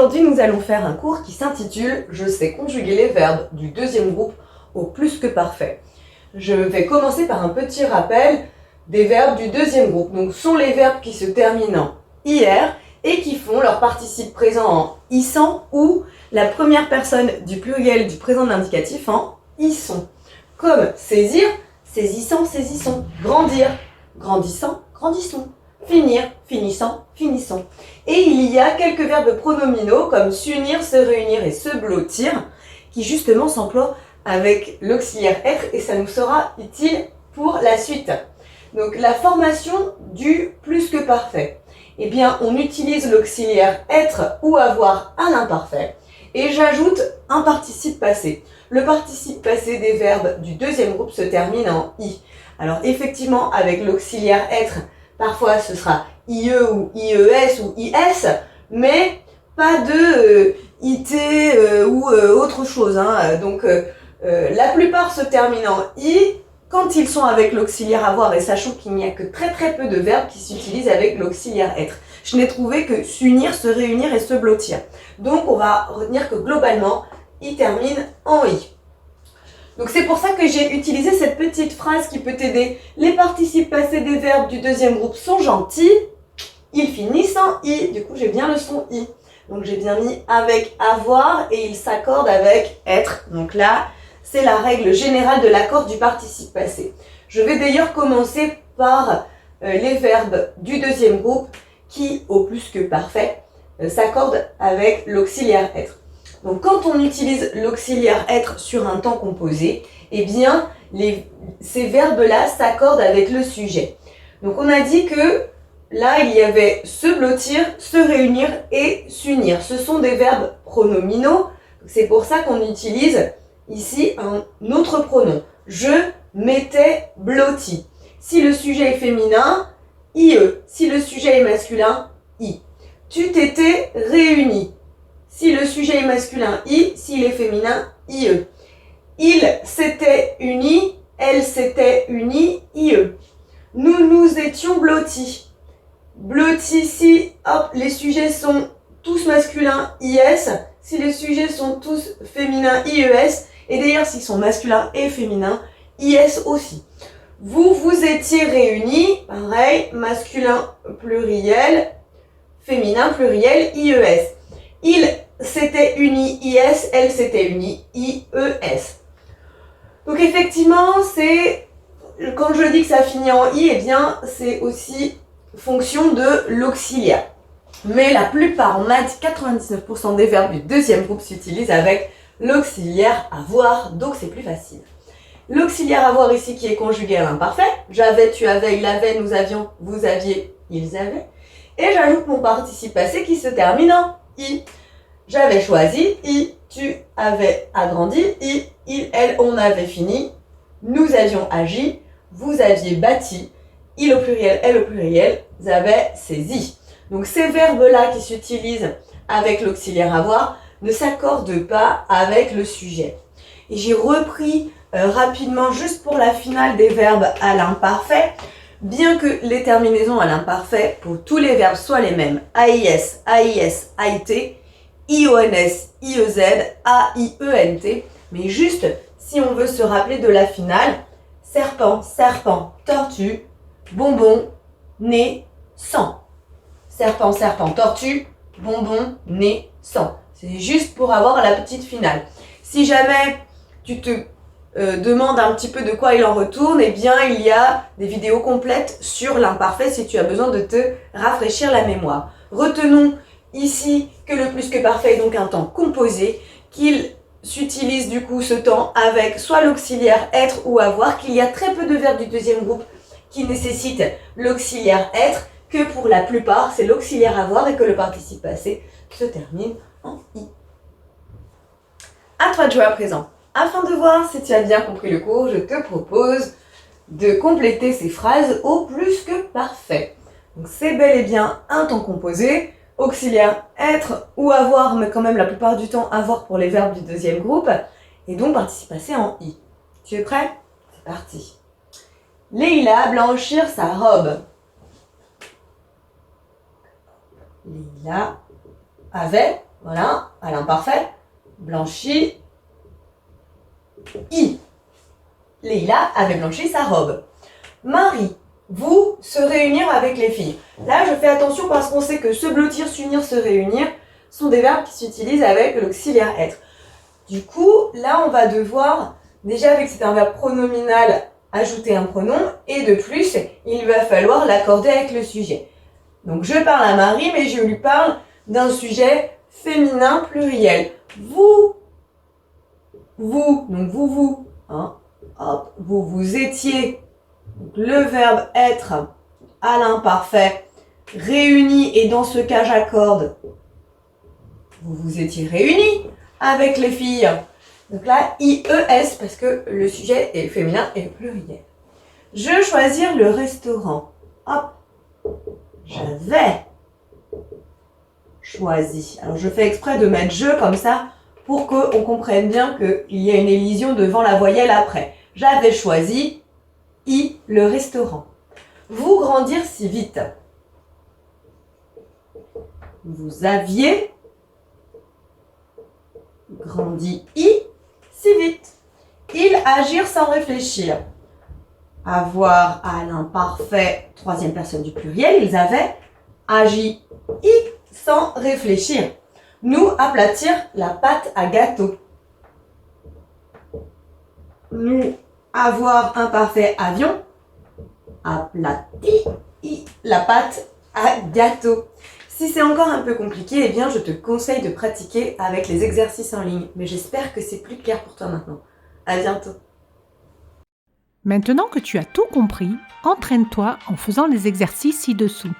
Aujourd'hui, nous allons faire un cours qui s'intitule « Je sais conjuguer les verbes du deuxième groupe au plus que parfait ». Je vais commencer par un petit rappel des verbes du deuxième groupe. Donc, ce sont les verbes qui se terminent en IR et qui font leur participe présent en ISAN ou la première personne du pluriel du présent de l'indicatif en ISON. Comme saisir, saisissant, saisissons, grandir, grandissant, grandissons, finir, finissant, finissons. Et il y a quelques verbes pronominaux comme s'unir, se réunir et se blottir qui justement s'emploient avec l'auxiliaire être et ça nous sera utile pour la suite. Donc la formation du plus que parfait. Eh bien, on utilise l'auxiliaire être ou avoir à l'imparfait et j'ajoute un participe passé. Le participe passé des verbes du deuxième groupe se termine en i. Alors effectivement, avec l'auxiliaire être, parfois ce sera IE ou IES ou IS, mais pas de IT ou autre chose. Donc la plupart se terminent en I quand ils sont avec l'auxiliaire avoir, et sachant qu'il n'y a que très peu de verbes qui s'utilisent avec l'auxiliaire être. Je n'ai trouvé que s'unir, se réunir et se blottir. Donc on va retenir que globalement, I termine en I. Donc c'est pour ça que j'ai utilisé cette petite phrase qui peut t'aider. Les participes passés des verbes du deuxième groupe sont gentils, ils finissent en I. Du coup j'ai bien le son I. Donc j'ai bien mis avec avoir et ils s'accordent avec être. Donc là, c'est la règle générale de l'accord du participe passé. Je vais d'ailleurs commencer par les verbes du deuxième groupe qui, au plus que parfait, s'accordent avec l'auxiliaire être. Donc quand on utilise l'auxiliaire être sur un temps composé, eh bien ces verbes-là s'accordent avec le sujet. Donc on a dit que là il y avait se blottir, se réunir et s'unir. Ce sont des verbes pronominaux, c'est pour ça qu'on utilise ici un autre pronom. Je m'étais blotti. Si le sujet est féminin, IE. Si le sujet est masculin, I. Tu t'étais réuni. Si le sujet est masculin, I. S'il est féminin, IE. Il s'était uni, elle s'était unie, IE. Nous nous étions blottis. Blotti, si les sujets sont tous masculins, IS. Si les sujets sont tous féminins, IES. Et d'ailleurs, s'ils sont masculins et féminins, IS aussi. Vous vous étiez réunis, pareil, masculin pluriel, féminin pluriel, IES. Il s'était uni, IS, elle s'était unie, IES. Donc effectivement, quand je dis que ça finit en I, eh bien, c'est aussi fonction de l'auxiliaire. Mais la plupart, on a dit 99% des verbes du deuxième groupe s'utilisent avec l'auxiliaire avoir, donc c'est plus facile. L'auxiliaire avoir ici qui est conjugué à l'imparfait, j'avais, tu avais, il avait, nous avions, vous aviez, ils avaient. Et j'ajoute mon participe passé qui se termine en I. J'avais choisi, I, tu avais agrandi, I, il, elle, on avait fini, nous avions agi, vous aviez bâti, il au pluriel, elle au pluriel, vous avez saisi. Donc ces verbes-là qui s'utilisent avec l'auxiliaire avoir ne s'accordent pas avec le sujet. Et j'ai repris rapidement, juste pour la finale des verbes à l'imparfait, bien que les terminaisons à l'imparfait pour tous les verbes soient les mêmes, AIS, AIS, AIT, IONS, IEZ, AIENT, mais juste si on veut se rappeler de la finale, serpent, serpent, tortue, bonbon, nez, sang. Serpent, serpent, tortue, bonbon, nez, sang. C'est juste pour avoir la petite finale. Si jamais tu te demandes un petit peu de quoi il en retourne, eh bien il y a des vidéos complètes sur l'imparfait si tu as besoin de te rafraîchir la mémoire. Retenons ici que le plus que parfait est donc un temps composé, qu'il s'utilise du coup ce temps avec soit l'auxiliaire être ou avoir, qu'il y a très peu de verbes du deuxième groupe qui nécessitent l'auxiliaire être, que pour la plupart c'est l'auxiliaire avoir et que le participe passé se termine en I. À toi de jouer à présent. Afin de voir si tu as bien compris le cours, je te propose de compléter ces phrases au plus que parfait. Donc c'est bel et bien un temps composé, auxiliaire être ou avoir, mais quand même la plupart du temps avoir pour les verbes du deuxième groupe, et donc participe passé en I. Tu es prêt? C'est parti. Leïla blanchir sa robe. Leïla avait Voilà, à l'imparfait. Blanchi. I. Leïla avait blanchi sa robe. Marie. Vous, se réunir avec les filles. Là, je fais attention parce qu'on sait que se blottir, s'unir, se réunir sont des verbes qui s'utilisent avec l'auxiliaire être. Du coup, là, on va devoir, déjà avec c'est un verbe pronominal, ajouter un pronom, et de plus, il va falloir l'accorder avec le sujet. Donc, je parle à Marie, mais je lui parle d'un sujet féminin pluriel. Vous, donc vous, hein, hop, vous étiez. Donc, le verbe être à l'imparfait, réuni, et dans ce cas j'accorde, vous étiez réunis avec les filles. Donc là, IES, parce que le sujet est féminin et pluriel. Je choisir le restaurant. Hop, j'avais choisi. Alors je fais exprès de mettre je comme ça pour qu'on comprenne bien qu'il y a une élision devant la voyelle après. J'avais choisi le restaurant. Vous grandir si vite. Vous aviez grandi si vite. Ils agirent sans réfléchir. Avoir à l'imparfait, troisième personne du pluriel, ils avaient agi sans réfléchir. Nous aplatir la pâte à gâteau. Nous avoir imparfait avion, aplati la pâte à gâteau. Si c'est encore un peu compliqué, eh bien je te conseille de pratiquer avec les exercices en ligne. Mais j'espère que c'est plus clair pour toi maintenant. À bientôt. Maintenant que tu as tout compris, entraîne-toi en faisant les exercices ci-dessous.